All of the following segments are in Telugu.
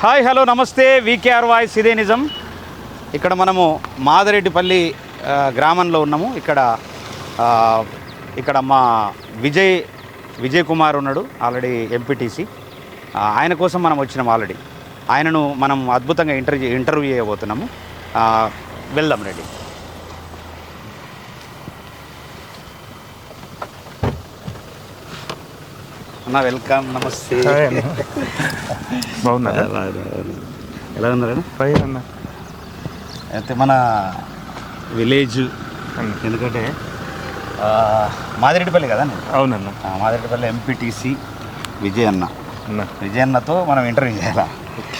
హాయ్ హలో నమస్తే వీకేఆర్ వాయిస్ ఇదే నిజం. ఇక్కడ మనము మాదిరెడ్డిపల్లి గ్రామంలో ఉన్నాము. ఇక్కడ మా విజయ్ కుమార్ ఉన్నాడు, ఆల్రెడీ ఎంపీటీసీ. ఆయన కోసం మనం వచ్చినాం. ఆల్రెడీ ఆయనను మనం అద్భుతంగా ఇంటర్వ్యూ చేయబోతున్నాము. వెళ్దాం రెడీ. అన్న వెల్కమ్, నమస్తే. బాగున్నా? ఎలా ఉన్నారా? ఫైన్ అన్న. అయితే మన విలేజ్ ఎందుకంటే మాదిరెడ్డిపల్లి కదా? అవునన్న. మాదిరెడ్డిపల్లి ఎంపీటీసీ విజయ్ అన్నతో మనం ఇంటర్వ్యూ చేయాలి.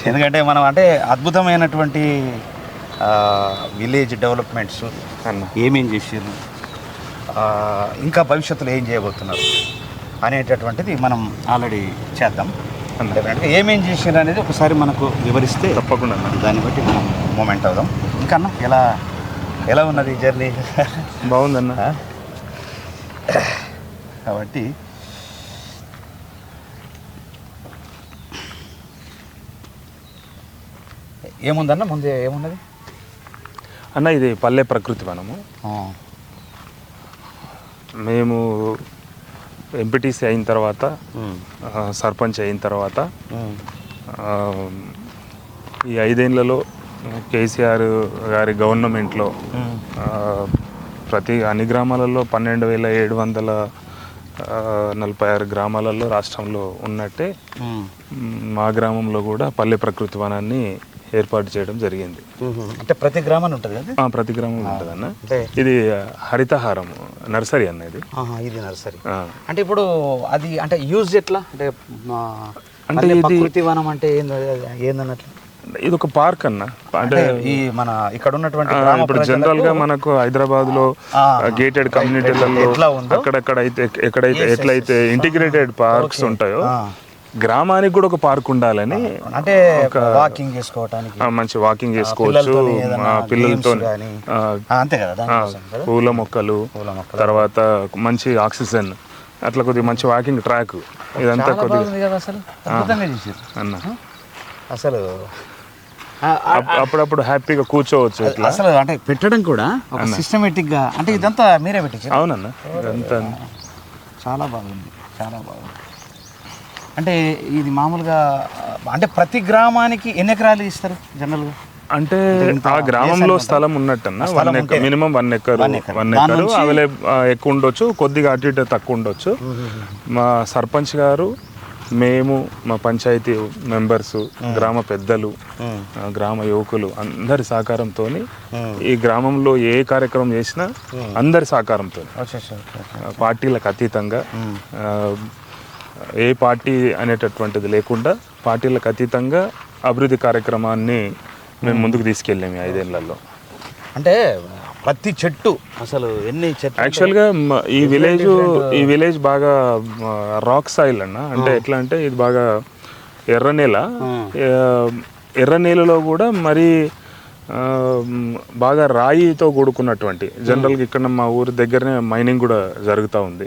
ఎందుకంటే మనం అంటే అద్భుతమైనటువంటి విలేజ్ డెవలప్మెంట్స్ ఏమేం చేసారు, ఇంకా భవిష్యత్తులో ఏం చేయబోతున్నారు అనేటటువంటిది మనం ఆల్రెడీ చేద్దాం. డెఫినెట్గా ఏమేం చేసారు అనేది ఒకసారి మనకు వివరిస్తే తప్పకుండా దాన్ని బట్టి మనం మూమెంట్ అవుదాం. ఇంకా అన్న ఎలా ఉన్నది జర్నీ? బాగుందన్న. కాబట్టి ఏముందన్న ముందే ఏమున్నది అన్న? ఇది పల్లె ప్రకృతి వనము. మేము ఎంపీటీసీ అయిన తర్వాత, సర్పంచ్ అయిన తర్వాత ఈ 5 ఏళ్లలో కేసీఆర్ గారి గవర్నమెంట్లో అన్ని గ్రామాలలో 12,746 గ్రామాలలో రాష్ట్రంలో ఉన్నట్టే మా గ్రామంలో కూడా పల్లె ప్రకృతి వనాన్ని ఏర్పాటు చేయడం జరిగింది. అంటే ప్రతి గ్రామం ఉంటుంది కదా? ప్రతి గ్రామం ఉంటుంది అన్న. ఇది హరితహారం నర్సరీ అన్న. ఇది నర్సరీ అంటే ఇప్పుడు అది అంటే యూజ్ ఎట్లా అంటే ప్రకృతి వనం అంటే ఏందన్నట్లు? ఇది ఒక పార్క్ అన్న. అంటే ఈ మన ఇక్కడ ఉన్నటువంటి ఇప్పుడు జనరల్ గా మనకు హైదరాబాద్ లో గేటెడ్ కమ్యూనిటీలలో ఎట్లయితే ఇంటిగ్రేటెడ్ పార్క్స్ ఉంటాయో, గ్రామానికి కూడా ఒక పార్క్ ఉండాలని, అంటే వాకింగ్ చేసుకోవడానికి, మంచి వాకింగ్ చేసుకోవచ్చు పిల్లలతో, అంతే కదా, పూల మొక్కలు, తర్వాత మంచి ఆక్సిజన్, అట్లా కొద్దిగా మంచి వాకింగ్ ట్రాక్, ఇదంతా కొద్దిగా అన్న. అసలు అప్పుడప్పుడు హ్యాపీగా కూర్చోవచ్చు. అసలు అంటే పెట్టడం కూడా ఒక సిస్టమేటిక్ గా, అంటే ఇదంతా మీరే పెట్టించారు? అవునన్న. ఇదంతా చాలా బాగుంది. అంటే ఇది మామూలుగా అంటే ప్రతి గ్రామానికి ఎన్ని ఎకరాలు ఇస్తారు జనరల్గా? అంటే ఆ గ్రామంలో స్థలం ఉన్నట్టన్నా మినిమం 1 ఎకరు ఎక్కువ ఉండొచ్చు, కొద్దిగా అటు ఇటు తక్కువ ఉండొచ్చు. మా సర్పంచ్ గారు, మేము, మా పంచాయతీ మెంబర్స్, గ్రామ పెద్దలు, గ్రామ యువకులు అందరి సహకారంతో ఈ గ్రామంలో ఏ కార్యక్రమం చేసినా అందరి సహకారంతో, పార్టీలకు అతీతంగా, ఏ పార్టీ అనేటటువంటిది లేకుండా పార్టీలకు అతీతంగా అభివృద్ధి కార్యక్రమాన్ని మేము ముందుకు తీసుకెళ్ళాము 5 ఏళ్లలో. అంటే ప్రతి చెట్టు అసలు ఎన్ని చెట్లు? యాక్చువల్గా ఈ విలేజ్ బాగా రాక్ సాయిల్ అన్న. అంటే ఎట్లా అంటే ఇది బాగా ఎర్ర నేలలో కూడా మరీ బాగా రాయితో కూడుకున్నటువంటి, జనరల్గా ఇక్కడ మా ఊరి దగ్గరనే మైనింగ్ కూడా జరుగుతూ ఉంది,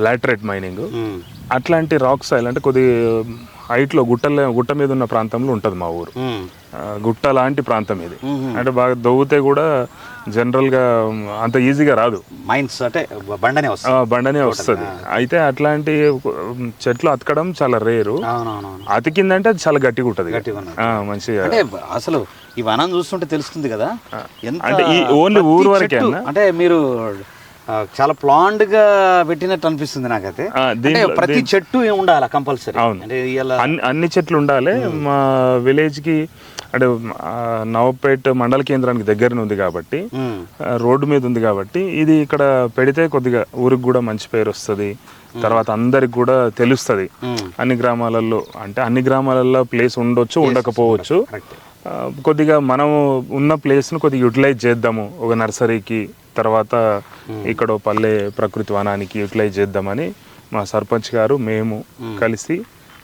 లాటరైట్ మైనింగ్. అట్లాంటి రాక్ సాయిల్ అంటే కొద్ది హైట్లో గుట్ట మీద ఉన్న ప్రాంతంలో ఉంటుంది మా ఊరు. గుట్ట లాంటి ప్రాంతం ఇది. అంటే బాగా దవ్వుతే కూడా జనరల్గా అంత ఈజీగా రాదు, మైన్స్ అంటే బండనే వస్తుంది. అయితే అట్లాంటి చెట్లు అతకడం చాలా రేరు. అతికిందంటే అది చాలా గట్టిగా ఉంటుంది, మంచిగా. అంటే అసలు ఈ వనం చూస్తుంటే తెలుస్తుంది కదా, అంటే ఈ ఓన్లీ ఊరు వరకే. అంటే మీరు చాలా ప్లాండ్ గా పెట్టినట్టు అనిపిస్తుంది నాకైతే. ప్రతి చెట్టు ఉండాలి కంపల్సరీ. అన్ని చెట్లు ఉండాలి. మా విలేజ్ కి అంటే నవపేట్ మండల కేంద్రానికి దగ్గరనే ఉంది కాబట్టి, రోడ్డు మీద ఉంది కాబట్టి, ఇది ఇక్కడ పెడితే కొద్దిగా ఊరికి కూడా మంచి పేరు వస్తుంది. తర్వాత అందరికి కూడా తెలుస్తుంది. అన్ని గ్రామాలలో ప్లేస్ ఉండొచ్చు, ఉండకపోవచ్చు. కొద్దిగా మనం ఉన్న ప్లేస్ను కొద్దిగా యూటిలైజ్ చేద్దాము ఒక నర్సరీకి, తర్వాత ఇక్కడ పల్లె ప్రకృతి వనానికి యూటిలైజ్ చేద్దామని మా సర్పంచ్ గారు, మేము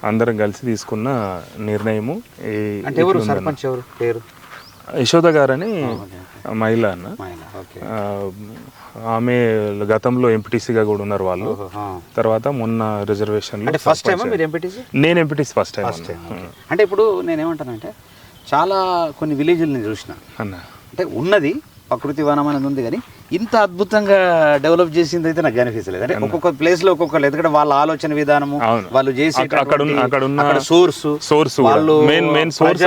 అందరం కలిసి తీసుకున్న నిర్ణయము. యశోద గారని మహిళ అన్న. ఓకే. ఆమె గతంలో ఎంపీటీసీగా కూడా ఉన్నారు వాళ్ళు. తర్వాత మొన్న రిజర్వేషన్ ఫస్ట్ టైం మీరు ఎంపీటీసీ? నేను ఎంపీటీసీ ఫస్ట్ టైం. అంటే ఇప్పుడు నేనేమంటానంటే చాలా కొన్ని విలేజ్ని చూసిన అన్న, అంటే ఉన్నది ప్రకృతి వనం అనేది ఉంది, కానీ ఇంత అద్భుతంగా డెవలప్ చేసింది అయితే నాకు కనిపించలేదు. అంటే ఒక్కొక్క ప్లేస్ లో ఒక్కొక్కరు, ఎందుకంటే వాళ్ళ ఆలోచన విధానము, వాళ్ళు చేసే సోర్స్ వాళ్ళు మెయిన్ సోర్స్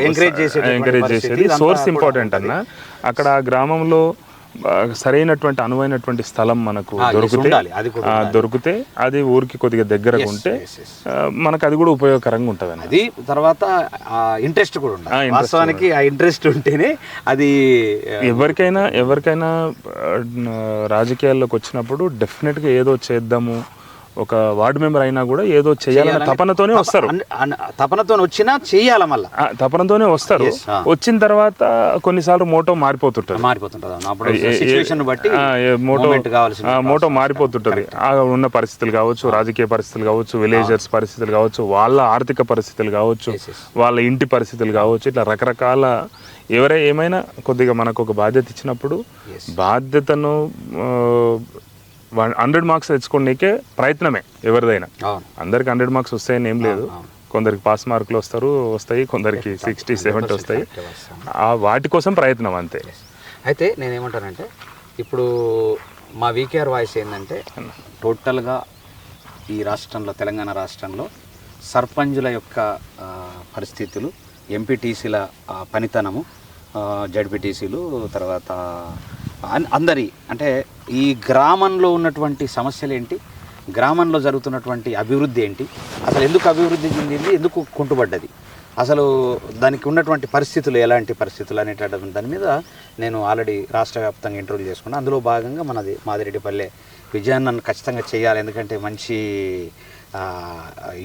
ఎంకరేజ్ చేసేది సోర్స్ ఇంపార్టెంట్ అన్న. అక్కడ గ్రామంలో సరైనటువంటి అనువైనటువంటి స్థలం మనకు దొరికితే అది ఊరికి కొద్దిగా దగ్గరగా ఉంటే మనకు అది కూడా ఉపయోగకరంగా ఉంటుంది అన్న. అది తర్వాత ఇంట్రెస్ట్ కూడా ఉండాలి. వాస్తవానికి ఆ ఇంట్రెస్ట్ ఉంటేనే అది ఎవరికైనా రాజకీయాల్లోకి వచ్చినప్పుడు డెఫినెట్గా ఏదో చేద్దాము, ఒక వార్డు మెంబర్ అయినా కూడా ఏదో చేయాలన్న తపనతోనే వస్తారు. తపనతో వచ్చినా చేయాలి, మళ్ళీ తపనతోనే వస్తారు. వచ్చిన తర్వాత కొన్నిసార్లు మోటో మారిపోతుంటది మోటో మారిపోతుంటది. ఉన్న పరిస్థితులు కావచ్చు, రాజకీయ పరిస్థితులు కావచ్చు, విలేజర్స్ పరిస్థితులు కావచ్చు, వాళ్ళ ఆర్థిక పరిస్థితులు కావచ్చు, వాళ్ళ ఇంటి పరిస్థితులు కావచ్చు, ఇట్లా రకరకాల ఏమైనా కొద్దిగా మనకు ఒక బాధ్యత ఇచ్చినప్పుడు బాధ్యతను 100 మార్క్స్ తెచ్చుకోనికే ప్రయత్నమే ఎవరిదైనా. అందరికి 100 మార్క్స్ వస్తాయని ఏం లేదు. కొందరికి పాస్ మార్కులు వస్తాయి, కొందరికి 60, 70 వస్తాయి. వాటి కోసం ప్రయత్నం అంతే. అయితే నేనేమంటానంటే ఇప్పుడు మా వీకేఆర్ వాయిస్ ఏంటంటే టోటల్గా ఈ రాష్ట్రంలో, తెలంగాణ రాష్ట్రంలో సర్పంచుల యొక్క పరిస్థితులు, ఎంపీటీసీల పనితనము, జడ్పీటీసీలు, తర్వాత అందరి, అంటే ఈ గ్రామంలో ఉన్నటువంటి సమస్యలు ఏంటి, గ్రామంలో జరుగుతున్నటువంటి అభివృద్ధి ఏంటి, అసలు ఎందుకు అభివృద్ధి చెందింది, ఎందుకు కుంటుపడ్డది, అసలు దానికి ఉన్నటువంటి పరిస్థితులు ఎలాంటి పరిస్థితులు అనేటటువంటి దాని మీద నేను ఆల్రెడీ రాష్ట్ర వ్యాప్తంగా ఇంటర్వ్యూ చేసుకున్నాను. అందులో భాగంగా మాదిరెడ్డిపల్లె విజయాన్ని ఖచ్చితంగా చేయాలి, ఎందుకంటే మంచి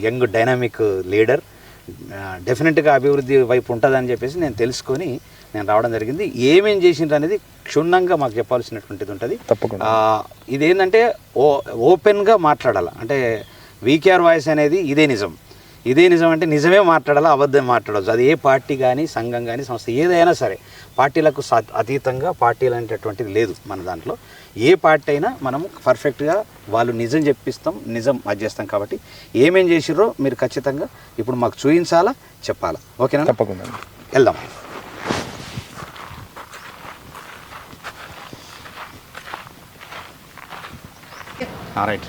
యంగ్ డైనామిక్ లీడర్, డెఫినెట్గా అభివృద్ధి వైపు ఉంటుందని చెప్పేసి నేను తెలుసుకొని నేను రావడం జరిగింది. ఏమేం చేసిండ్రు అనేది క్షుణ్ణంగా మాకు చెప్పాల్సినటువంటిది ఉంటుంది. తప్పకుండా ఇదేంటంటే ఓపెన్గా మాట్లాడాలి. అంటే వీకేఆర్ వాయిస్ అనేది ఇదే నిజం అంటే నిజమే మాట్లాడాలి, అబద్ధం మాట్లాడవచ్చు. అది ఏ పార్టీ కానీ, సంఘం కానీ, సంస్థ ఏదైనా సరే, పార్టీలకు అతీతంగా పార్టీలు అనేటటువంటిది లేదు మన దాంట్లో. ఏ పార్టీ అయినా మనము పర్ఫెక్ట్గా వాళ్ళు నిజం చెప్పిస్తాం, నిజం అది చేస్తాం. కాబట్టి ఏమేం చేసిర్రో మీరు ఖచ్చితంగా ఇప్పుడు మాకు చూపించాలా, చెప్పాలా. ఓకేనా? తప్పకుండా వెళ్దాం. రైట్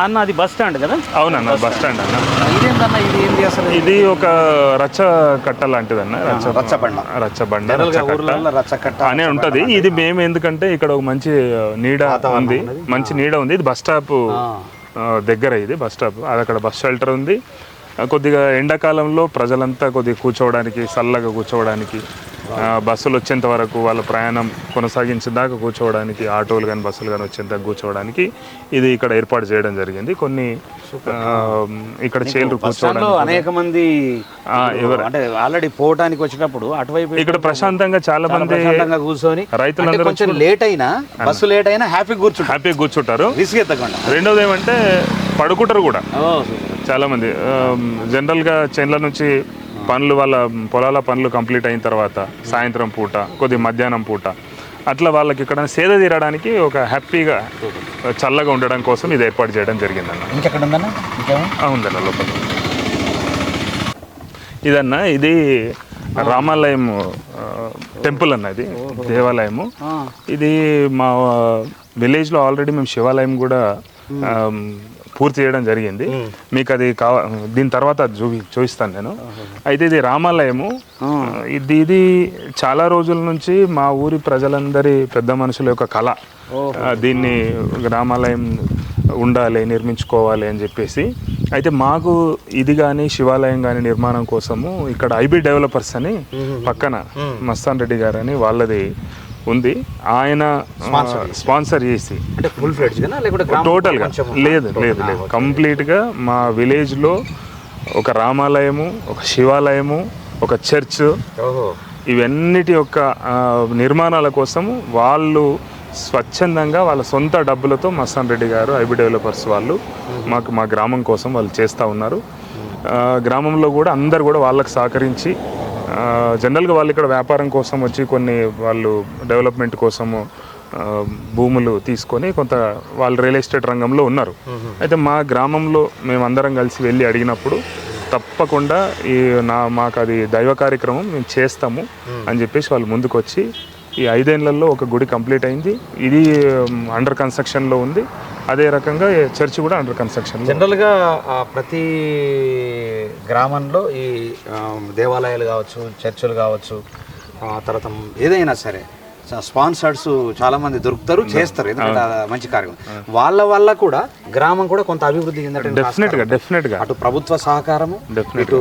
అన్న, అది బస్ స్టాండ్ కదా? అవునన్న, బస్ స్టాండ్ అన్న. ఇదేంటన్నా, ఇది ఏంటి అసలు? ఇది ఒక రచ్చ కట్ట లాంటిదన్న, రచ్చబండ అనే ఉంటది. ఇది మేము ఎందుకంటే ఇక్కడ ఒక మంచి నీడ ఉంది. ఇది బస్ స్టాప్ దగ్గర, ఇది బస్ స్టాప్. అది అక్కడ బస్ షెల్టర్ ఉంది. కొద్దిగా ఎండాకాలంలో ప్రజలంతా కొద్దిగా కూర్చోవడానికి, చల్లగా కూర్చోవడానికి, బస్సులు వచ్చేంత వరకు వాళ్ళ ప్రయాణం కొనసాగించేదాకా కూర్చోవడానికి, ఆటోలు కానీ బస్సులు కానీ వచ్చేంత కూర్చోవడానికి ఇది ఇక్కడ ఏర్పాటు చేయడం జరిగింది. కొన్ని ఇక్కడ చైర్లు కూర్చోవడానికి అనేక మంది అంటే ఆల్రెడీ పోవడానికి వచ్చినప్పుడు అటువైపు ఇక్కడ ప్రశాంతంగా చాలా మంది కూర్చొని, రైతులందరూ కొంచెం లేట్ అయినా, బస్సు లేట్ అయినా హ్యాపీగా కూర్చుంటారు. రెండోది ఏమంటే పడుకుంటారు కూడా చాలా మంది. జనరల్గా చేన్ల నుంచి పనులు, వాళ్ళ పొలాల పనులు కంప్లీట్ అయిన తర్వాత సాయంత్రం పూట, కొద్ది మధ్యాహ్నం పూట అట్లా వాళ్ళకి ఇక్కడ సేద తీరడానికి ఒక హ్యాపీగా చల్లగా ఉండడం కోసం ఇది ఏర్పాటు చేయడం జరిగిందన్న. ఉందన్న లోపల. ఇదన్న, ఇది రామాలయం టెంపుల్ అన్న, ఇది దేవాలయము. ఇది మా విలేజ్లో ఆల్రెడీ మేము శివాలయం కూడా పూర్తి చేయడం జరిగింది. మీకు అది దీని తర్వాత చూపిస్తాను నేను. అయితే ఇది రామాలయము. ఇది చాలా రోజుల నుంచి మా ఊరి ప్రజలందరి, పెద్ద మనుషుల యొక్క కళ. దీన్ని రామాలయం ఉండాలి, నిర్మించుకోవాలి అని చెప్పేసి. అయితే మాకు ఇది కానీ, శివాలయం కానీ నిర్మాణం కోసము ఇక్కడ ఐబీ డెవలపర్స్ అని పక్కన మస్తాన్ రెడ్డి గారు అని వాళ్ళది ఉంది. ఆయన స్పాన్సర్ చేసి టోటల్గా లేదు కంప్లీట్గా మా విలేజ్లో ఒక రామాలయము, ఒక శివాలయము, ఒక చర్చ్, ఇవన్నిటి యొక్క నిర్మాణాల కోసము వాళ్ళు స్వచ్ఛందంగా వాళ్ళ సొంత డబ్బులతో మస్తాన్ రెడ్డి గారు, ఐబీ డెవలపర్స్ వాళ్ళు మా గ్రామం కోసం వాళ్ళు చేస్తూ ఉన్నారు. గ్రామంలో కూడా అందరు కూడా వాళ్ళకి సహకరించి జనరల్గా వాళ్ళు ఇక్కడ వ్యాపారం కోసం వచ్చి కొన్ని వాళ్ళు డెవలప్మెంట్ కోసము భూములు తీసుకొని కొంత వాళ్ళు రియల్ ఎస్టేట్ రంగంలో ఉన్నారు. అయితే మా గ్రామంలో మేమందరం కలిసి వెళ్ళి అడిగినప్పుడు తప్పకుండా మాకు అది దైవ కార్యక్రమం మేము చేస్తాము అని చెప్పేసి వాళ్ళు ముందుకు వచ్చి ఈ 5 ఏళ్లలో ఒక గుడి కంప్లీట్ అయింది. ఇది అండర్ కన్స్ట్రక్షన్లో ఉంది. అదే రకంగా చర్చ్ కూడా అండర్ కన్స్ట్రక్షన్. జనరల్గా ప్రతి గ్రామంలో ఈ దేవాలయాలు కావచ్చు, చర్చిలు కావచ్చు, తర్వాత ఏదైనా సరే స్పాన్సర్స్ చాలామంది దొరుకుతారు, చేస్తారు. ఎందుకంటే మంచి కార్యక్రమం వాళ్ళ వల్ల కూడా గ్రామం కూడా కొంత అభివృద్ధి చెందడం డెఫినెట్గా అటు ప్రభుత్వ సహకారము, ఇటు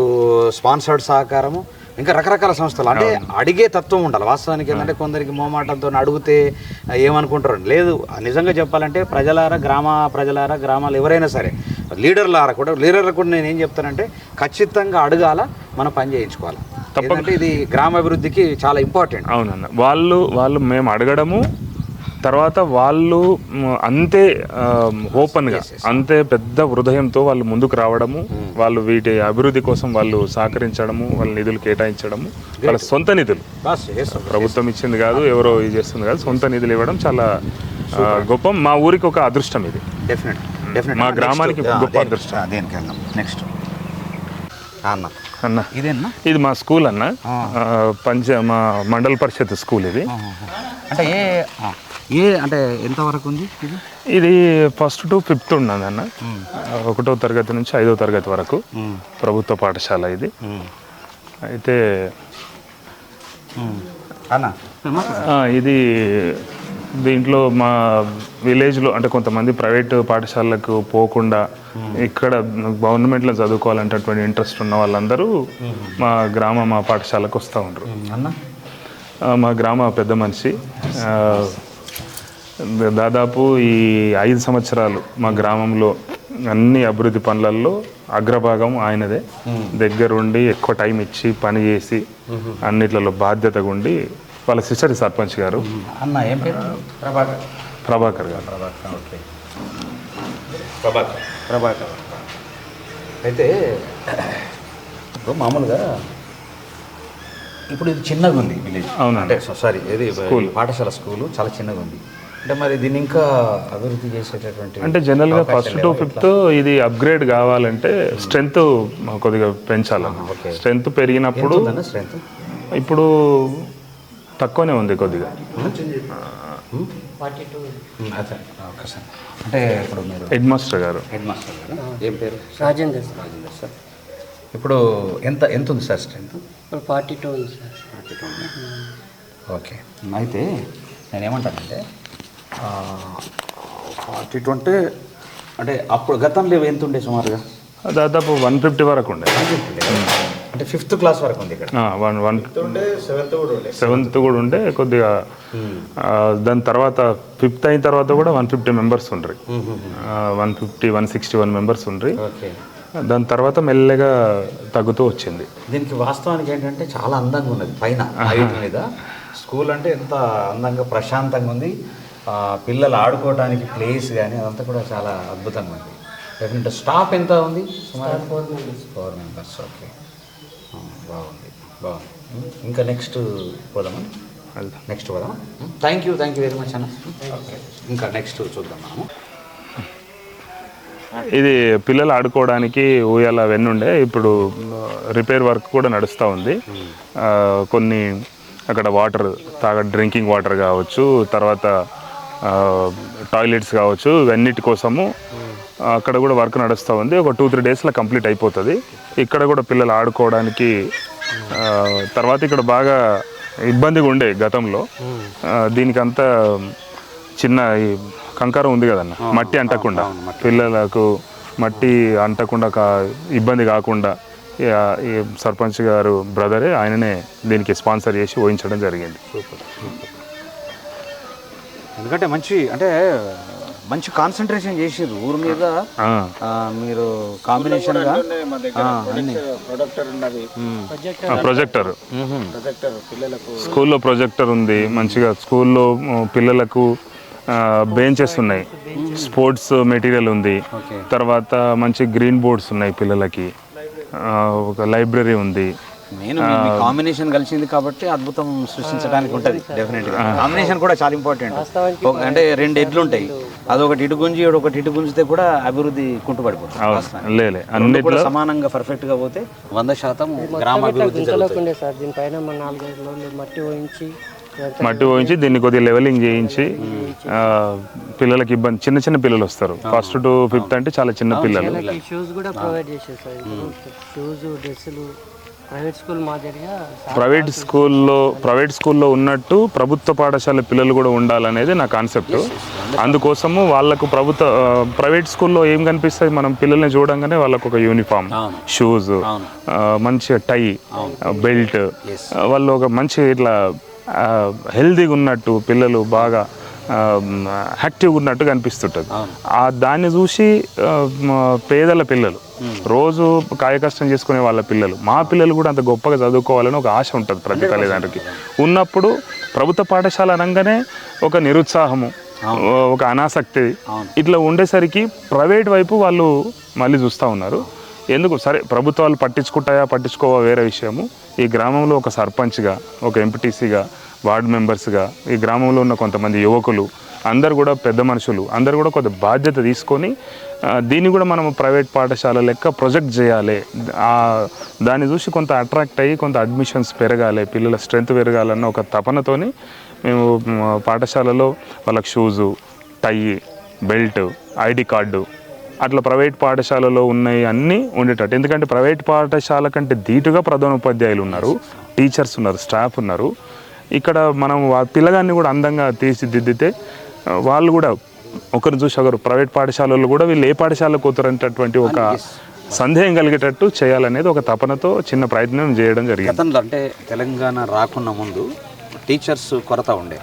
స్పాన్సర్డ్ సహకారము, ఇంకా రకరకాల సంస్థలు. అంటే అడిగే తత్వం ఉండాలి. వాస్తవానికి ఏంటంటే కొందరికి మోమాటంతో అడిగితే ఏమనుకుంటారు, లేదు నిజంగా చెప్పాలంటే గ్రామాలు ఎవరైనా సరే లీడర్లకు కూడా నేను ఏం చెప్తానంటే ఖచ్చితంగా అడగాల, మనం పని చేయించుకోవాలి. తప్పకుండా ఇది గ్రామ అభివృద్ధికి చాలా ఇంపార్టెంట్. అవునన్న, వాళ్ళు మేము అడగడము, తర్వాత వాళ్ళు అంతే ఓపెన్గా, అంతే పెద్ద హృదయంతో వాళ్ళు ముందుకు రావడము, వాళ్ళు వీటి అభివృద్ధి కోసం వాళ్ళు సహకరించడము, వాళ్ళ నిధులు కేటాయించడము, వాళ్ళ సొంత నిధులు, ప్రభుత్వం ఇచ్చింది కాదు, ఎవరో ఇది చేస్తుంది కాదు, సొంత నిధులు ఇవ్వడం చాలా గొప్ప. మా ఊరికి ఒక అదృష్టం ఇది, మా గ్రామానికి గొప్ప అదృష్టం. నెక్స్ట్ అన్న ఇది మా స్కూల్ అన్న, మా మండల పరిషత్ స్కూల్ ఇది. అంటే అంటే ఎంతవరకు ఉంది ఇది? 1st to 5th ఉన్నది అన్న, 1వ తరగతి నుంచి 5వ తరగతి వరకు ప్రభుత్వ పాఠశాల ఇది. అయితే ఇది దీంట్లో మా విలేజ్లో అంటే కొంతమంది ప్రైవేట్ పాఠశాలకు పోకుండా ఇక్కడ గవర్నమెంట్లో చదువుకోవాలంటటువంటి ఇంట్రెస్ట్ ఉన్న వాళ్ళందరూ మా పాఠశాలకు వస్తూ ఉంటారు. మా గ్రామ పెద్ద మనిషి దాదాపు ఈ 5 సంవత్సరాలు మా గ్రామంలో అన్ని అభివృద్ధి పనులలో అగ్రభాగం ఆయనదే. దగ్గరుండి ఎక్కువ టైం ఇచ్చి పని చేసి అన్నిట్లలో బాధ్యతగా ఉండి, వాళ్ళ సిస్టర్ సర్పంచ్ గారు అన్న ఏం పేరు? ప్రభాకర్ గారు. ప్రభాకర్ అయితే ఇప్పుడు మామూలుగా ఇప్పుడు ఇది చిన్నగా ఉంది విలేజ్. అవునంటే సారీ, ఇది పాఠశాల స్కూలు చాలా చిన్నగా ఉంది. అంటే మరి దీన్ని ఇంకా అభివృద్ధి చేసేటటువంటి అంటే జనరల్గా 1st to 5th ఇది అప్గ్రేడ్ కావాలంటే స్ట్రెంత్ కొద్దిగా పెంచాలన్న. స్ట్రెంత్ పెరిగినప్పుడు స్ట్రెంత్ ఇప్పుడు తక్కువనే ఉంది కొద్దిగా. అంటే ఇప్పుడు మీరు హెడ్ మాస్టర్ గారు ఏం పేరు? రాజేందర్ సార్. ఇప్పుడు ఎంత ఉంది సార్ స్ట్రెంత్? 42 ఉంది సార్. 42. ఓకే. అయితే నేనేమంటానంటే 42 అంటే అప్పుడు గతంలో ఎంత ఉండే సుమారుగా? దాదాపు 150 వరకు ఉండే. అంటే 5th క్లాస్ వరకు ఉంది ఇక్కడ. 7th కూడా ఉండే కొద్దిగా. దాని తర్వాత 5th అయిన తర్వాత కూడా 150 మెంబర్స్ ఉండ్రి, 161 మెంబర్స్ ఉండ్రి. దాని తర్వాత మెల్లగా తగ్గుతూ వచ్చింది. దీనికి వాస్తవానికి ఏంటంటే చాలా అందంగా ఉన్నది పైన హైట్ మీద. స్కూల్ అంటే ఎంత అందంగా ప్రశాంతంగా ఉంది. పిల్లలు ఆడుకోవడానికి ప్లేస్ కానీ అదంతా కూడా చాలా అద్భుతంగా ఉంది. డెఫినెట్. స్టాఫ్ ఎంత ఉంది? సుమారు 4 మెంబర్స్. ఓకే, బాగుంది. ఇంకా నెక్స్ట్ పోదామా? నెక్స్ట్ పోదామా? థ్యాంక్ యూ వెరీ మచ్ అన్న. ఇంకా నెక్స్ట్ చూద్దాం మనము. ఇది పిల్లలు ఆడుకోవడానికి ఊయాల అవన్నీ ఉండే. ఇప్పుడు రిపేర్ వర్క్ కూడా నడుస్తూ ఉంది. కొన్ని అక్కడ వాటర్ డ్రింకింగ్ వాటర్ కావచ్చు, తర్వాత టాయిలెట్స్ కావచ్చు, ఇవన్నిటి కోసము అక్కడ కూడా వర్క్ నడుస్తూ ఉంది. ఒక 2-3 డేస్లో కంప్లీట్ అయిపోతుంది. ఇక్కడ కూడా పిల్లలు ఆడుకోవడానికి. తర్వాత ఇక్కడ బాగా ఇబ్బందిగా ఉండే గతంలో. దీనికంతా చిన్న కంకర ఉంది కదన్న, మట్టి అంటకుండా, పిల్లలకు మట్టి అంటకుండా ఇబ్బంది కాకుండా ఈ సర్పంచ్ గారు బ్రదరే ఆయననే దీనికి స్పాన్సర్ చేసి ఊహించడం జరిగింది. ఎందుకంటే మంచి కాన్సన్ట్రేషన్ చేసిర్రు ఊరు మీద. మీరు కాంబినేషన్గా ప్రొజెక్టర్, స్కూల్లో ప్రొజెక్టర్ ఉంది మంచిగా. స్కూల్లో పిల్లలకు బెంచెస్ ఉన్నాయి, స్పోర్ట్స్ మెటీరియల్ ఉంది, తర్వాత మంచి గ్రీన్ బోర్డ్స్ ఉన్నాయి పిల్లలకి. ఒక లైబ్రరీ ఉంది. నేను కాంబినేషన్ కలిసింది కాబట్టి అద్భుతం సృష్టించడానికి ఉంటుంది డెఫినెట్గా. కాంబినేషన్ కూడా చాలా ఇంపార్టెంట్. అంటే 2 ఎడ్లు ఉంటాయి, అదొకటి ఇటు గుంజి ఒకటి ఇటు గుంజితే కూడా అభివృద్ధి కుంటుపడిపోతుంది. అన్నిట్లో సమానంగా పర్ఫెక్ట్ గా పోతే 100% గ్రామ అభివృద్ధి జరుగుతుంది. దీనిపైన 4-5 రోజులు మట్టి పోయించి దీన్ని కొద్దిగా లెవెలింగ్ చేయించి పిల్లలకి ఇబ్బంది, చిన్న చిన్న పిల్లలు వస్తారు 1st to 5th అంటే చాలా చిన్న పిల్లలు. షూస్ కూడా ప్రొవైడ్ చేశారు సార్. షూస్, డ్రెస్సులు ప్రైవేట్ స్కూల్లో ఉన్నట్టు ప్రభుత్వ పాఠశాల పిల్లలు కూడా ఉండాలనేది నా కాన్సెప్ట్. అందుకోసము వాళ్ళకు ప్రైవేట్ స్కూల్లో ఏం కనిపిస్తుంది, మనం పిల్లల్ని చూడంగానే వాళ్ళకు ఒక యూనిఫామ్, షూస్, మంచి టై, బెల్ట్, వాళ్ళు ఒక మంచి ఇట్లా హెల్తీగా ఉన్నట్టు, పిల్లలు బాగా యాక్టివ్గా ఉన్నట్టు కనిపిస్తుంటుంది. దాన్ని చూసి పేదల పిల్లలు, రోజు కాయకష్టం చేసుకునే వాళ్ళ పిల్లలు, మా పిల్లలు కూడా అంత గొప్పగా చదువుకోవాలని ఒక ఆశ ఉంటుంది ప్రతి తల్లిదండ్రులకి. ఉన్నప్పుడు ప్రభుత్వ పాఠశాల అనగానే ఒక నిరుత్సాహము, ఒక అనాసక్తి ఇట్లా ఉండేసరికి ప్రైవేట్ వైపు వాళ్ళు మళ్ళీ చూస్తూ ఉన్నారు. ఎందుకు సరే ప్రభుత్వాలు పట్టించుకోవా వేరే విషయము. ఈ గ్రామంలో ఒక సర్పంచ్గా, ఒక ఎంపీటీసీగా, వార్డు మెంబర్స్గా, ఈ గ్రామంలో ఉన్న కొంతమంది యువకులు అందరు కూడా పెద్ద మనుషులు అందరు కూడా కొంత బాధ్యత తీసుకొని దీన్ని కూడా మనం ప్రైవేట్ పాఠశాల లెక్క ప్రొజెక్ట్ చేయాలి. దాన్ని చూసి కొంత అట్రాక్ట్ అయ్యి కొంత అడ్మిషన్స్ పెరగాలి, పిల్లల స్ట్రెంత్ పెరగాలన్న ఒక తపనతోని మేము పాఠశాలలో వాళ్ళకి షూజు, టై, బెల్ట్, ఐడి కార్డు అట్లా ప్రైవేట్ పాఠశాలలో ఉన్నాయి అన్నీ ఉండేటట్టు. ఎందుకంటే ప్రైవేట్ పాఠశాల కంటే ధీటుగా ప్రధానోపాధ్యాయులు ఉన్నారు, టీచర్స్ ఉన్నారు, స్టాఫ్ ఉన్నారు. ఇక్కడ మనం పిల్లగాన్ని కూడా అందంగా తీర్చిదిద్దితే వాళ్ళు కూడా ఒకరు చూసి ఒకరు ప్రైవేట్ పాఠశాలల్లో కూడా వీళ్ళు ఏ పాఠశాలకు పోతారనేటటువంటి ఒక సందేహం కలిగేటట్టు చేయాలనేది ఒక తపనతో చిన్న ప్రయత్నం చేయడం జరిగింది. గతంలో అంటే తెలంగాణ రాకున్న ముందు టీచర్స్ కొరత ఉండే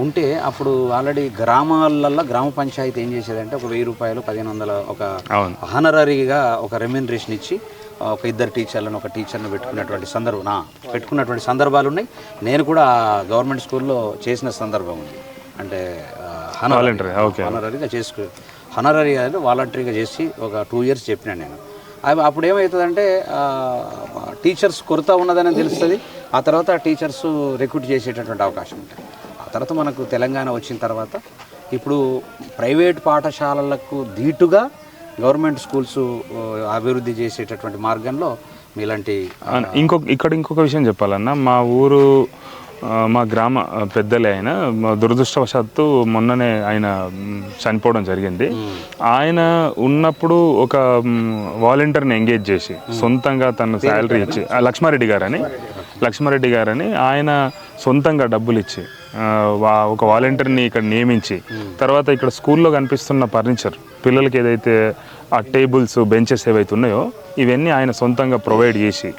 ఉంటే అప్పుడు ఆల్రెడీ గ్రామాలల్లో గ్రామ పంచాయతీ ఏం చేసేదంటే ఒక 1000 రూపాయలు 1500 ఒక హానరరీగా ఒక రెమ్యూనరేషన్ ఇచ్చి ఒక 2 టీచర్లను ఒక టీచర్ను పెట్టుకున్నటువంటి సందర్భాలు ఉన్నాయి. నేను కూడా గవర్నమెంట్ స్కూల్లో చేసిన సందర్భం ఉంది. అంటే వాలంటరీగా చేసి ఒక 2 years చెప్పినాను నేను. అప్పుడు ఏమవుతుందంటే టీచర్స్ కొరత ఉన్నదని తెలుస్తుంది. ఆ తర్వాత టీచర్స్ రిక్రూట్ చేసేటటువంటి అవకాశం ఉంటుంది. ఆ తర్వాత మనకు తెలంగాణ వచ్చిన తర్వాత ఇప్పుడు ప్రైవేట్ పాఠశాలలకు ధీటుగా గవర్నమెంట్ స్కూల్స్ అభివృద్ధి చేసేటటువంటి మార్గంలో మీలాంటి ఇంకొక విషయం చెప్పాలన్నా, మా ఊరు మా గ్రామ పెద్దలే ఆయన దురదృష్టవశాత్తు మొన్ననే ఆయన చనిపోవడం జరిగింది. ఆయన ఉన్నప్పుడు ఒక వాలంటీర్ని ఎంగేజ్ చేసి సొంతంగా తన శాలరీ ఇచ్చి లక్ష్మారెడ్డి గారని ఆయన సొంతంగా డబ్బులు ఇచ్చి ఒక వాలంటీర్ని ఇక్కడ నియమించి తర్వాత ఇక్కడ స్కూల్లో కనిపిస్తున్న ఫర్నిచర్ పిల్లలకి ఏదైతే ఆ టేబుల్స్, బెంచెస్ ఏవైతే ఉన్నాయో ఇవన్నీ ఆయన సొంతంగా ప్రొవైడ్ చేసి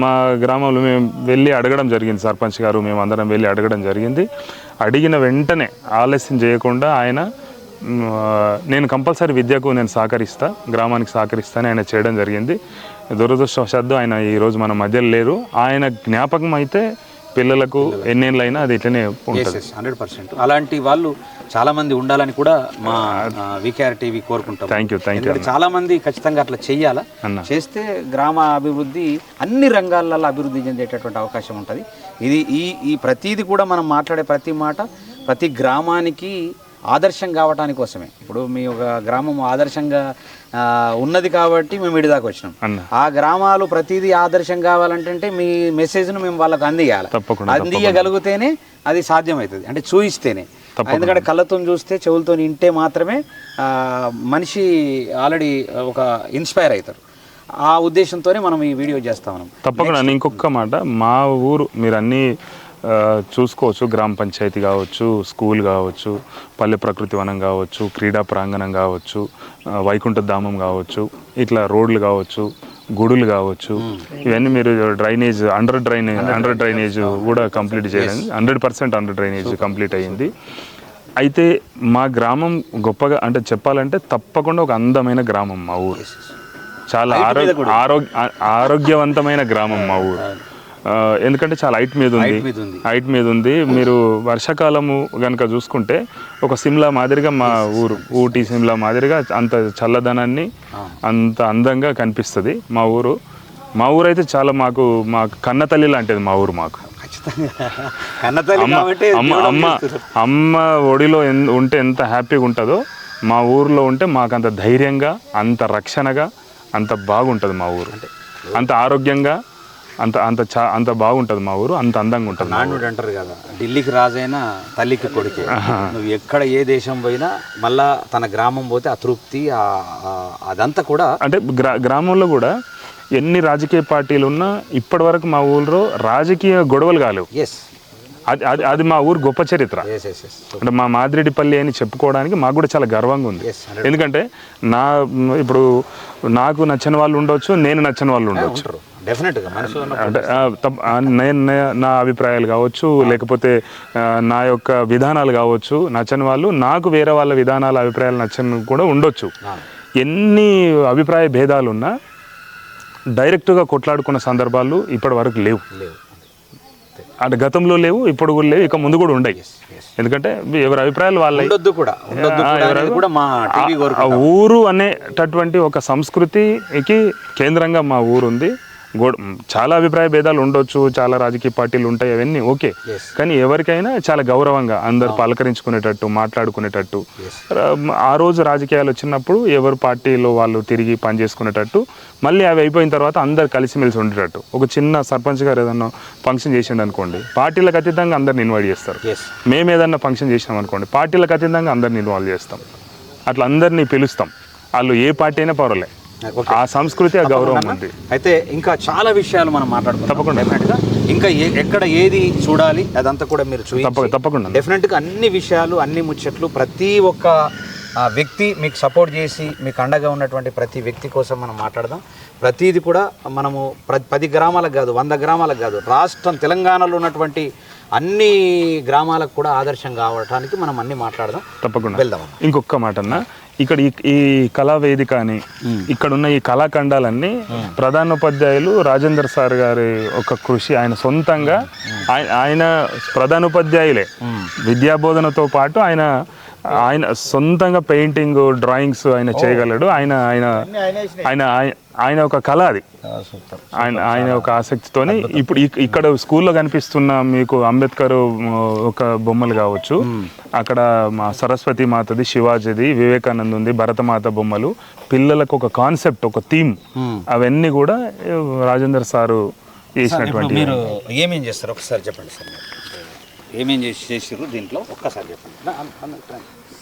మా గ్రామంలో మేము వెళ్ళి అడగడం జరిగింది. సర్పంచ్ గారు మేము అందరం వెళ్ళి అడగడం జరిగింది. అడిగిన వెంటనే ఆలస్యం చేయకుండా ఆయన నేను కంపల్సరీ విద్యకు నేను గ్రామానికి సహకరిస్తానని ఆయన చేయడం జరిగింది. దురదృష్టవశాత్తు ఆయన ఈరోజు మన మధ్యలో లేరు. ఆయన జ్ఞాపకం అయితే పిల్లలకు ఎన్నేళ్ళైనా అది ఇట్లనే ఉంటుంది. 100%. అలాంటి వాళ్ళు చాలా మంది ఉండాలని కూడా మా వికేఆర్ టీవీ కోరుకుంటాం. Thank you. చాలా మంది ఖచ్చితంగా అట్లా చెయ్యాలా, చేస్తే గ్రామ అభివృద్ధి అన్ని రంగాలలో అభివృద్ధి చెందేటటువంటి అవకాశం ఉంటుంది. ఇది ఈ ప్రతిదీ కూడా మనం మాట్లాడే ప్రతి మాట ప్రతి గ్రామానికి ఆదర్శం కావటానికి కోసమే. ఇప్పుడు మీ ఒక గ్రామం ఆదర్శంగా ఉన్నది కాబట్టి మేము ఇడిదాకా వచ్చినాం. ఆ గ్రామాలు ప్రతిదీ ఆదర్శం కావాలంటే మీ మెసేజ్ను మేము వాళ్ళకు అందియగలిగితేనే అది సాధ్యమవుతుంది. అంటే చూయిస్తేనే, ఎందుకంటే కళ్ళతో చూస్తే చెవులతో వింటే మాత్రమే మనిషి ఆల్రెడీ ఒక ఇన్స్పైర్ అవుతారు. ఆ ఉద్దేశంతోనే మనం ఈ వీడియో చేస్తా ఉన్నాం. తప్పకుండా. ఇంకొక మాట, మా ఊరు మీరు అన్నీ చూసుకోవచ్చు. గ్రామ పంచాయతీ కావచ్చు, స్కూల్ కావచ్చు, పల్లె ప్రకృతి వనం కావచ్చు, క్రీడా ప్రాంగణం కావచ్చు, వైకుంఠ ధామం కావచ్చు, ఇట్లా రోడ్లు కావచ్చు, గుడులు కావచ్చు, ఇవన్నీ మీరు డ్రైనేజ్ అండర్ డ్రైనేజ్ కూడా కంప్లీట్ చేయడం 100% అండర్ డ్రైనేజ్ కంప్లీట్ అయ్యింది. అయితే మా గ్రామం గొప్పగా అంటే చెప్పాలంటే తప్పకుండా ఒక అందమైన గ్రామం మా ఊరు. చాలా ఆరోగ్యవంతమైన గ్రామం మా ఊరు. ఎందుకంటే చాలా హైట్ మీద ఉంది మీరు వర్షాకాలము కనుక చూసుకుంటే ఒక సిమ్లా మాదిరిగా మా ఊరు ఊటీ సిమ్లా మాదిరిగా అంత చల్లదనాన్ని అంత అందంగా కనిపిస్తుంది మా ఊరు అయితే చాలా మా కన్న తల్లి లాంటిది మా ఊరు మాకు. అమ్మ ఒడిలో ఉంటే ఎంత హ్యాపీగా ఉంటుందో మా ఊరిలో ఉంటే మాకు అంత ధైర్యంగా అంత రక్షణగా అంత బాగుంటుంది మా ఊరు, అంత ఆరోగ్యంగా అంత బాగుంటుంది మా ఊరు, అంత అందంగా ఉంటుంది. నానుడు అంటారు కదా, ఢిల్లీకి రాజైనా తల్లికి కొడుకే. నువ్వు ఎక్కడ ఏ దేశం పోయినా మళ్ళా తన గ్రామం పోతే ఆ తృప్తి అదంతా కూడా అంటే గ్రామంలో కూడా ఎన్ని రాజకీయ పార్టీలు ఉన్నా ఇప్పటి వరకు మా ఊళ్ళో రాజకీయ గొడవలు కాలేవు. అది మా ఊరు గొప్ప చరిత్ర. అంటే మా మాదిరెడ్డిపల్లి అని చెప్పుకోవడానికి మాకు కూడా చాలా గర్వంగా ఉంది. ఎందుకంటే ఇప్పుడు నాకు నచ్చిన వాళ్ళు ఉండొచ్చు, నేను నచ్చిన వాళ్ళు ఉండొచ్చు. అంటే నా అభిప్రాయాలు కావచ్చు, లేకపోతే నా యొక్క విధానాలు కావచ్చు నచ్చని వాళ్ళు, నాకు వేరే వాళ్ళ విధానాల అభిప్రాయాలు నచ్చని కూడా ఉండొచ్చు. ఎన్ని అభిప్రాయ భేదాలు ఉన్నా డైరెక్ట్గా కొట్లాడుకున్న సందర్భాలు ఇప్పటి వరకు లేవు. అంటే గతంలో లేవు, ఇప్పుడు కూడా లేవు, ఇక ముందు కూడా ఉండయి. ఎందుకంటే ఎవరి అభిప్రాయాలు వాళ్ళ ఊరు అనేటటువంటి ఒక సంస్కృతికి కేంద్రంగా మా ఊరు ఉంది. చాలా అభిప్రాయ భేదాలు ఉండొచ్చు, చాలా రాజకీయ పార్టీలు ఉంటాయి, అవన్నీ ఓకే. కానీ ఎవరికైనా చాలా గౌరవంగా అందరు పలకరించుకునేటట్టు, మాట్లాడుకునేటట్టు, ఆ రోజు రాజకీయాలు వచ్చినప్పుడు ఎవరు పార్టీలో వాళ్ళు తిరిగి పనిచేసుకునేటట్టు, మళ్ళీ అవి అయిపోయిన తర్వాత అందరు కలిసిమెలిసి ఉండేటట్టు. ఒక చిన్న సర్పంచ్ గారు ఏదన్నా ఫంక్షన్ చేసిండు అనుకోండి, పార్టీలకు అతీతంగా అందరిని ఇన్వైట్ చేస్తారు. మేము ఏదన్నా ఫంక్షన్ చేసినాం అనుకోండి, పార్టీలకు అతీతంగా అందరిని ఇన్వాల్వ్ చేస్తాం. అట్లా అందరినీ పిలుస్తాం, వాళ్ళు ఏ పార్టీ అయినా పర్వాలే. ఆ సంస్కృతి, ఆ గౌరవం ఉంది. అయితే ఇంకా చాలా విషయాలు మనం మాట్లాడుకుంటాం తప్పకుండా. డెఫినెట్గా ఇంకా ఎక్కడ ఏది చూడాలి అదంతా కూడా మీరు తప్పకుండా డెఫినెట్గా అన్ని విషయాలు, అన్ని ముచ్చట్లు, ప్రతి ఒక్క వ్యక్తి మీకు సపోర్ట్ చేసి మీకు అండగా ఉన్నటువంటి ప్రతి వ్యక్తి కోసం మనం మాట్లాడదాం. ప్రతిది కూడా మనము 10 గ్రామాలకు కాదు, 100 గ్రామాలకు కాదు, రాష్ట్రం తెలంగాణలో ఉన్నటువంటి అన్ని గ్రామాలకు కూడా ఆదర్శం కావడానికి మనం అన్ని మాట్లాడదాం. తప్పకుండా వెళ్దాం. ఇంకొక మాట అన్న, ఇక్కడ ఈ కళా వేదిక అని ఇక్కడ ఉన్న ఈ కళాఖండాలన్నీ ప్రధానోపాధ్యాయులు రాజేందర్ సార్ గారి ఒక కృషి. ఆయన సొంతంగా ఆయన ప్రధానోపాధ్యాయులే, విద్యాబోధనతో పాటు ఆయన సొంతంగా పెయింటింగ్, డ్రాయింగ్స్ ఆయన చేయగలడు. ఆయన ఒక కళ అది. ఆయన ఒక ఆసక్తితోని ఇప్పుడు ఇక్కడ స్కూల్లో కనిపిస్తున్న మీకు అంబేద్కర్ ఒక బొమ్మలు కావచ్చు, అక్కడ మా సరస్వతి మాతది, శివాజీది, వివేకానంద ఉంది, భరతమాత బొమ్మలు, పిల్లలకు ఒక కాన్సెప్ట్, ఒక థీమ్, అవన్నీ కూడా రాజేందర్ సారు చేసినటువంటి. మీరు ఏమేం చేస్తారు ఒకసారి చెప్పండి సార్, ఏమేం చేసారు దీంట్లో ఒక్కసారి చెప్పండి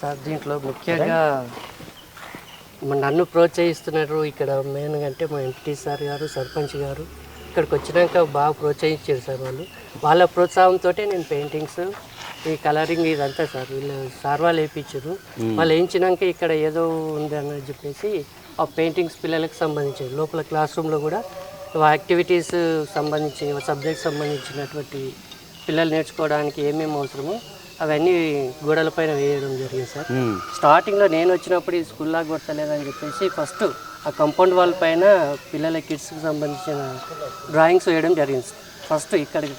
సార్. దీంట్లో ముఖ్యంగా నన్ను ప్రోత్సహిస్తున్నారు ఇక్కడ మెయిన్గా అంటే మా ఎంపీ సార్ గారు, సర్పంచ్ గారు ఇక్కడికి వచ్చినాక బాగా ప్రోత్సహించారు సార్. వాళ్ళ ప్రోత్సాహంతో నేను పెయింటింగ్స్, ఈ కలరింగ్ ఇదంతా సార్ సార్ వాళ్ళు వేయించారు. వాళ్ళు వేయించినాక ఇక్కడ ఏదో ఉంది అని చెప్పేసి ఆ పెయింటింగ్స్ పిల్లలకు సంబంధించి లోపల క్లాస్ రూమ్లో కూడా యాక్టివిటీస్ సంబంధించి, సబ్జెక్ట్ సంబంధించినటువంటి పిల్లలు నేర్చుకోవడానికి ఏమేమి అవసరమో అవన్నీ గోడలపైన వేయడం జరిగింది సార్. స్టార్టింగ్లో నేను వచ్చినప్పుడు ఈ స్కూల్లా కొట్టలేదని చెప్పేసి ఫస్ట్ ఆ కాంపౌండ్ వాల్ పైన పిల్లల కిడ్స్కి సంబంధించిన డ్రాయింగ్స్ వేయడం జరిగింది ఫస్ట్ ఇక్కడికి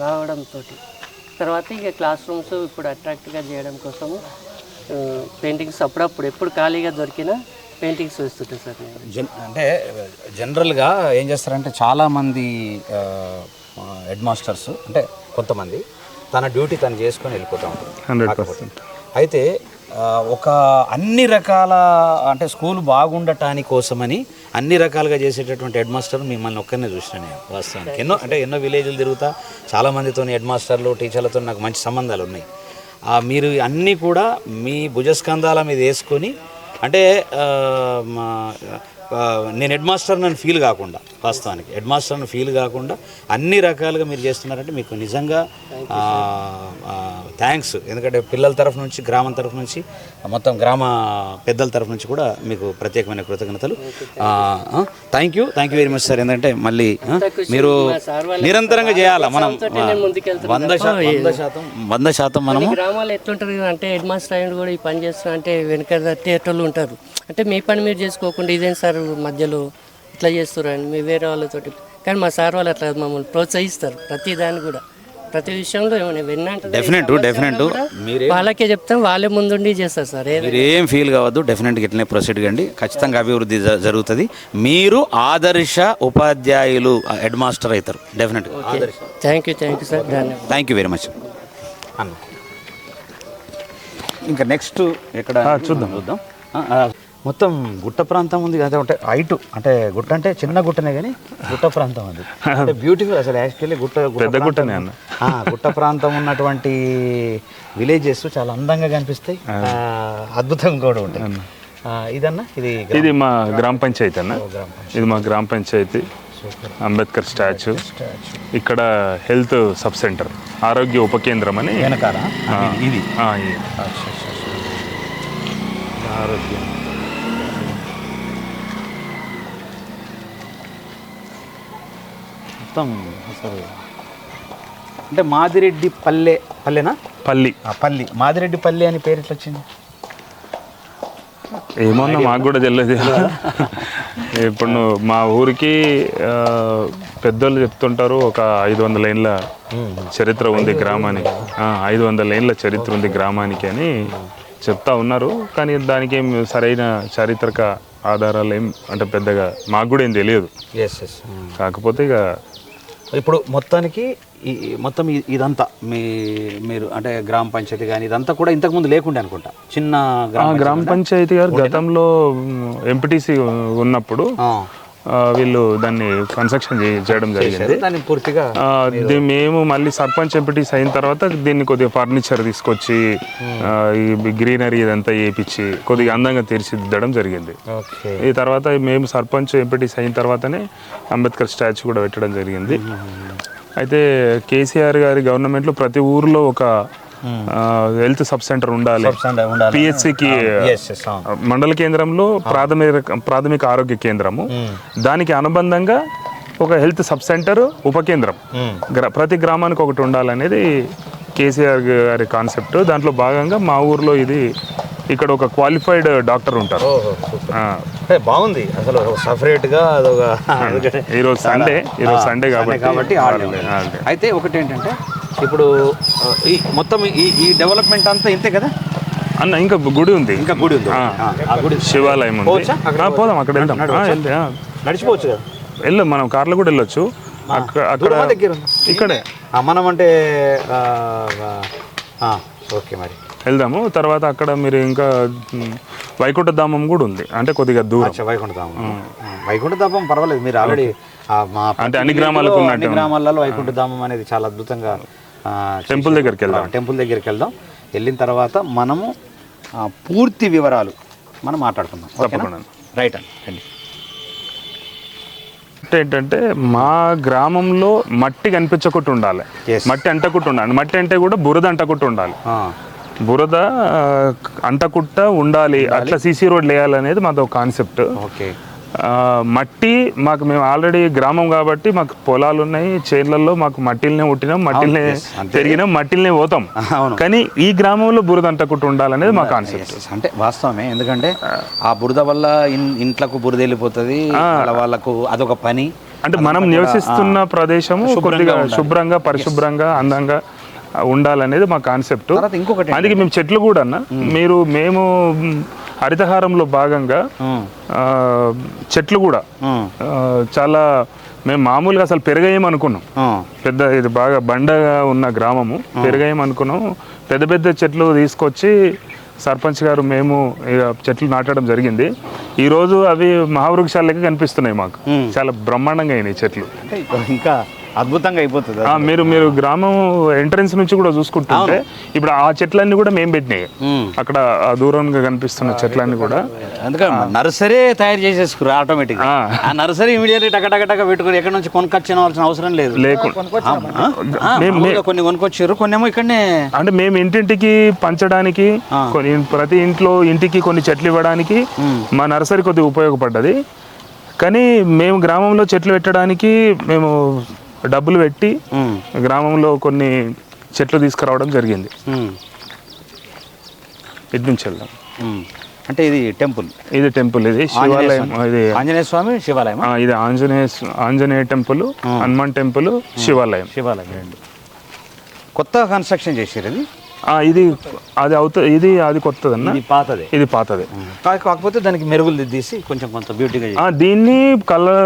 రావడంతో. తర్వాత ఇక క్లాస్ రూమ్స్ ఇప్పుడు అట్రాక్ట్గా చేయడం కోసం పెయింటింగ్స్ అప్పుడప్పుడు ఎప్పుడు ఖాళీగా దొరికినా పెయింటింగ్స్ వేస్తుంటాయి సార్. అంటే జనరల్గా ఏం చేస్తారంటే చాలామంది హెడ్ మాస్టర్స్ అంటే కొంతమంది తన డ్యూటీ తను చేసుకొని వెళ్ళిపోతూ ఉంటుంది. 100%. అయితే ఒక అన్ని రకాల అంటే స్కూల్ బాగుండటానికి కోసమని అన్ని రకాలుగా చేసేటటువంటి హెడ్ మాస్టర్ మిమ్మల్ని ఒక్కరినే చూసిన నేను వాస్తవానికి. ఎన్నో విలేజ్లు తిరుగుతా, చాలామందితో హెడ్ మాస్టర్లు, టీచర్లతో నాకు మంచి సంబంధాలు ఉన్నాయి. మీరు అన్నీ కూడా మీ భుజస్కంధాల మీద వేసుకొని అంటే నేను హెడ్ మాస్టర్ అని ఫీల్ కాకుండా, వాస్తవానికి హెడ్ మాస్టర్ అని ఫీల్ కాకుండా అన్ని రకాలుగా మీరు చేస్తున్నారంటే మీకు నిజంగా థ్యాంక్స్. ఎందుకంటే పిల్లల తరఫు నుంచి, గ్రామం తరఫు నుంచి, మొత్తం గ్రామ పెద్దల తరఫు నుంచి కూడా మీకు ప్రత్యేకమైన కృతజ్ఞతలు. Thank you very much sir. ఎందుకంటే మళ్ళీ మీరు నిరంతరంగా చేయాలి. మనం 100% మనము గ్రామాలు ఎట్లుంటారు అంటే హెడ్ మాస్టర్ అయిన కూడా ఈ పని చేస్తున్నా అంటే వెనక తట్టేటోళ్ళు ఉంటారు. అంటే మీ పని మీరు చేసుకోకుండా ఇదేం సార్ మధ్యలో ఇట్లా చేస్తారు అని మీ వేరే వాళ్ళతోటి. కానీ మా సార్ వాళ్ళు అట్లా మమ్మల్ని ప్రోత్సహిస్తారు ప్రతి దాన్ని కూడా, ప్రతి విషయంలో ఏమైనా విన్నాంటే డెఫినెట్ మీరే వాళ్ళకే చెప్తాం, వాళ్ళే ముందుండి చేస్తారు సార్. మీరేం ఫీల్ కావద్దు, డెఫినెట్గా ఇట్లనే ప్రొసీడ్ కండి, ఖచ్చితంగా అభివృద్ధి జరుగుతుంది. మీరు ఆదర్శ ఉపాధ్యాయులు, హెడ్ మాస్టర్ అవుతారు డెఫినెట్గా. థ్యాంక్ యూ సార్, ధన్యవాదాలు. థ్యాంక్ యూ వెరీ మచ్ అన్న. ఇంకా నెక్స్ట్ ఎక్కడ చూద్దాం. మొత్తం గుట్ట ప్రాంతం ఉంది కదా, అంటే హైట్, అంటే గుట్ట అంటే చిన్న గుట్టనే కానీ గుట్ట ప్రాంతం అది, అంటే బ్యూటిఫుల్ అసలు. యాక్చువల్లీ పెద్ద గుట్టనే అన్న. గుట్ట ప్రాంతం ఉన్నటువంటి విలేజెస్ చాలా అందంగా కనిపిస్తాయి, అద్భుతంగా కూడా ఉంటాయి. ఇదన్నా ఇది మా గ్రామ పంచాయతీ అన్న, ఇది మా గ్రామ పంచాయతీ. అంబేద్కర్ స్టాచ్యూ, ఇక్కడ హెల్త్ సబ్ సెంటర్, ఆరోగ్య ఉప కేంద్రం అని వెనకాల ఇది ఆరోగ్యం. మొత్తం అసలు అంటే మాదిరెడ్డి పల్లెనా పల్లి మాదిరెడ్డి పల్లె అని పేరు ఎట్లా వచ్చింది? ఏమన్నా మాకు కూడా తెలియదు. ఇప్పుడు మా ఊరికి పెద్దోళ్ళు చెప్తుంటారు, ఒక 500 ఏళ్ళ చరిత్ర ఉంది గ్రామానికి, 500 ఏళ్ళ చరిత్ర ఉంది గ్రామానికి అని చెప్తా ఉన్నారు. కానీ దానికి ఏం సరైన చారిత్రక ఆధారాలు ఏం అంటే పెద్దగా మాకు కూడా ఏం తెలియదు. కాకపోతే ఇక ఇప్పుడు మొత్తానికి మొత్తం ఇదంతా మీరు అంటే గ్రామ పంచాయతీ కానీ ఇదంతా కూడా ఇంతకుముందు లేకుండే అనుకుంటా, చిన్న గ్రామ పంచాయతీ గారు గతంలో ఎంపీటీసీ ఉన్నప్పుడు వీళ్ళు దాన్ని కన్స్ట్రక్షన్ చేయడం జరిగింది. దాన్ని పూర్తిగా మేము మళ్ళీ సర్పంచ్ ఎంపీటీస్ అయిన తర్వాత దీన్ని కొద్దిగా ఫర్నిచర్ తీసుకొచ్చి ఈ గ్రీనరీ ఇదంతా వేయించి కొద్దిగా అందంగా తీర్చిదిద్దడం జరిగింది. ఈ తర్వాత మేము సర్పంచ్ ఎంపీటీస్ అయిన తర్వాతనే అంబేద్కర్ స్టాచ్యూ కూడా పెట్టడం జరిగింది. అయితే కేసీఆర్ గారి గవర్నమెంట్లో ప్రతి ఊర్లో ఒక హెల్త్ సబ్ సెంటర్ ఉండాలి, పిహెచ్సికి మండల కేంద్రంలో ప్రాథమిక ఆరోగ్య కేంద్రము, దానికి అనుబంధంగా ఒక హెల్త్ సబ్ సెంటర్ ఉప కేంద్రం ప్రతి గ్రామానికి ఒకటి ఉండాలనేది కేసీఆర్ గారి కాన్సెప్ట్. దాంట్లో భాగంగా మా ఊర్లో ఇది ఇక్కడ ఒక క్వాలిఫైడ్ డాక్టర్ ఉంటారు. బాగుంది అసలు, సపరేట్గా ఈరోజు సండే కాబట్టి. అయితే ఒకటి ఏంటంటే ఇప్పుడు ఈ మొత్తం ఈ డెవలప్మెంట్ అంతా ఇంతే కదా అన్న, ఇంకా గుడి ఉంది, శివాలయం ఉంది. పోదాం, అక్కడ వెళ్దాం, నడిచిపోవచ్చు కదా, వెళ్దాం, మనం కార్లో కూడా వెళ్ళొచ్చు. అక్కడ ఇక్కడే మనం అంటే ఓకే మరి వెళ్దాము. తర్వాత అక్కడ మీరు ఇంకా వైకుంఠధామం కూడా ఉంది, అంటే కొద్దిగా దూరం. వైకుంఠధామం పర్వాలేదు, మీరు ఆల్రెడీ అంటే అన్ని గ్రామాలకు అన్ని గ్రామాలలో వైకుంఠధామం అనేది చాలా అద్భుతంగా. టెంపుల్ దగ్గరికి వెళ్దాం. వెళ్ళిన తర్వాత మనము పూర్తి వివరాలు మనం మాట్లాడుకుందాం. తప్పకుండా. రైట్ అండి. ఏంటంటే మా గ్రామంలో మట్టి కనిపించకుండా ఉండాలి, మట్టి అంటకుండా ఉండాలి. మట్టి అంటే కూడా బురద అంటకుండా ఉండాలి, బురద అంటకుండా ఉండాలి. అట్లా సీసీ రోడ్లు వేయాలనేది మాది ఒక కాన్సెప్ట్. మట్టి మేము ఆల్రెడీ గ్రామం కాబట్టి మాకు పొలాలు ఉన్నాయి, చేన్లలో మాకు మట్టిల్నే పుట్టినాం, మట్టిల్నే పెరిగినాం, మట్టిల్నే పోతాం. కానీ ఈ గ్రామంలో బురద అంటకుండా ఉండాలనేది మా కాన్సెప్ట్. అంటే వాస్తవమే, ఎందుకంటే ఆ బురద వల్ల ఇంట్లకు బురద వెళ్ళిపోతుంది, వాళ్ళకు అదొక పని. అంటే మనం నివసిస్తున్న ప్రదేశము కొద్దిగా శుభ్రంగా, పరిశుభ్రంగా, అందంగా ఉండాలనేది మా కాన్సెప్ట్. అందుకే మేము చెట్లు కూడా మేము హరితహారంలో భాగంగా చెట్లు కూడా చాలా మేము మామూలుగా అసలు పెరగేయమనుకున్నాం. పెద్ద ఇది బాగా బండగా ఉన్న గ్రామము, పెరగేయమనుకున్నాం. పెద్ద పెద్ద చెట్లు తీసుకొచ్చి సర్పంచ్ గారు మేము చెట్లు నాటడం జరిగింది. ఈరోజు అవి మహావృక్షాల లెక్క కనిపిస్తున్నాయి మాకు, చాలా బ్రహ్మాండంగా అయినాయి చెట్లు. ఇంకా అద్భుతంగా అయిపోతుంది. మీరు గ్రామం ఎంట్రన్స్ నుంచి కూడా చూసుకుంటుంటే ఇప్పుడు ఆ చెట్లన్నీ కూడా మేము పెట్టినాయి. అక్కడ దూరంగా కనిపిస్తున్న చెట్లన్నీ కూడా నర్సరీ తయారు చేసేసుకురు ఆటోమేటిక్. ఆ నర్సరీ ఇమీడియట్ టక పెట్టుకుని ఎక్కడ నుంచి కొనుక్కొచ్చిన అవసరం లేదు. కొన్ని కొనుక్కొచ్చారు, కొన్ని ఏమో ఇక్కడనే. అంటే మేము ఇంటింటికి పంచడానికి, ప్రతి ఇంటికి కొన్ని చెట్లు ఇవ్వడానికి మా నర్సరీ కొద్దిగా ఉపయోగపడ్డది. కానీ మేము గ్రామంలో చెట్లు పెట్టడానికి మేము డబ్బులు పెట్టి గ్రామంలో కొన్ని చెట్లు తీసుకురావడం జరిగింది. ఇటు నుంచి వెళ్దాం. అంటే ఇది టెంపుల్, ఇది టెంపుల్, ఇది శివాలయం, ఇది ఆంజనేయ స్వామి శివాలయం, ఇది ఆంజనేయ టెంపుల్, హనుమాన్ టెంపుల్, శివాలయం. శివాలయం రెండు కొత్త కన్స్ట్రక్షన్ చేశారు. ఇది ఇది అది అవుతుంది, అది కొత్తదన్న, ఇది పాతదే, ఇది పాతదే. కాకపోతే దానికి మెరుగులు తీసి కొంచెం కొంత బ్యూటీగా దీన్ని కలర్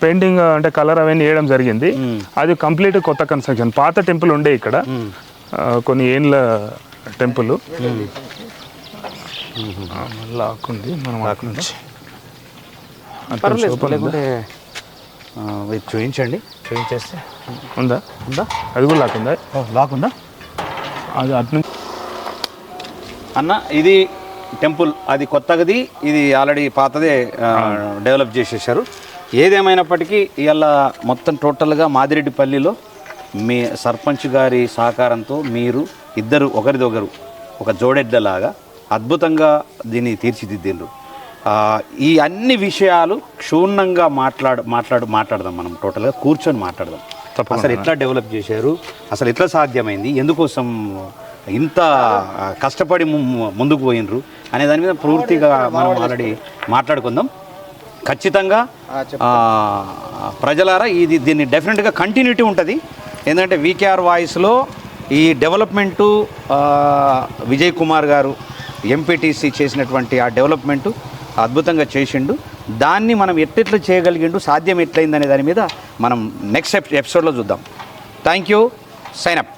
పెయింటింగ్ అంటే కలర్ అవన్నీ వేయడం జరిగింది. అది కంప్లీట్ కొత్త కన్స్ట్రక్షన్. పాత టెంపుల్ ఉండే ఇక్కడ కొన్ని ఏండ్ల టెంపుల్ లాక్కుంది, మనం లేకుంటే చూపించండి, చూపించేస్తే ఉందా, అది కూడా లాక్ ఉందా, లాక్ ఉందా అది అటు అన్న. ఇది టెంపుల్, అది కొత్తది, ఇది ఆల్రెడీ పాతదే డెవలప్ చేసేసారు. ఏదేమైనప్పటికీ ఇవాళ మొత్తం టోటల్గా మాదిరెడ్డిపల్లిలో మీ సర్పంచ్ గారి సహకారంతో మీరు ఇద్దరు ఒకరిదొకరు ఒక జోడెడ్డలాగా అద్భుతంగా దీన్ని తీర్చిదిద్దిండ్రు. ఈ అన్ని విషయాలు క్షుణ్ణంగా మాట్లాడదాం మనం, టోటల్గా కూర్చొని మాట్లాడదాం. అసలు ఎట్లా డెవలప్ చేశారు, అసలు ఎట్లా సాధ్యమైంది, ఎందుకోసం ఇంత కష్టపడి ముందుకు పోయినరు అనే దాని మీద పూర్తిగా మనం ఆల్రెడీ మాట్లాడుకుందాం. ఖచ్చితంగా ప్రజలారా దీన్ని డెఫినెట్గా కంటిన్యూటీ ఉంటుంది. ఏంటంటే వీకేఆర్ వాయిస్లో ఈ డెవలప్మెంటు విజయ్ కుమార్ గారు ఎంపీటీసీ చేసినటువంటి ఆ డెవలప్మెంటు అద్భుతంగా చేసిండు. దాన్ని మనం ఎట్లెట్లు చేయగలిగిండు, సాధ్యం ఎట్లయిందనే దాని మీద మనం నెక్స్ట్ ఎపిసోడ్లో చూద్దాం. Thank you. Sign up.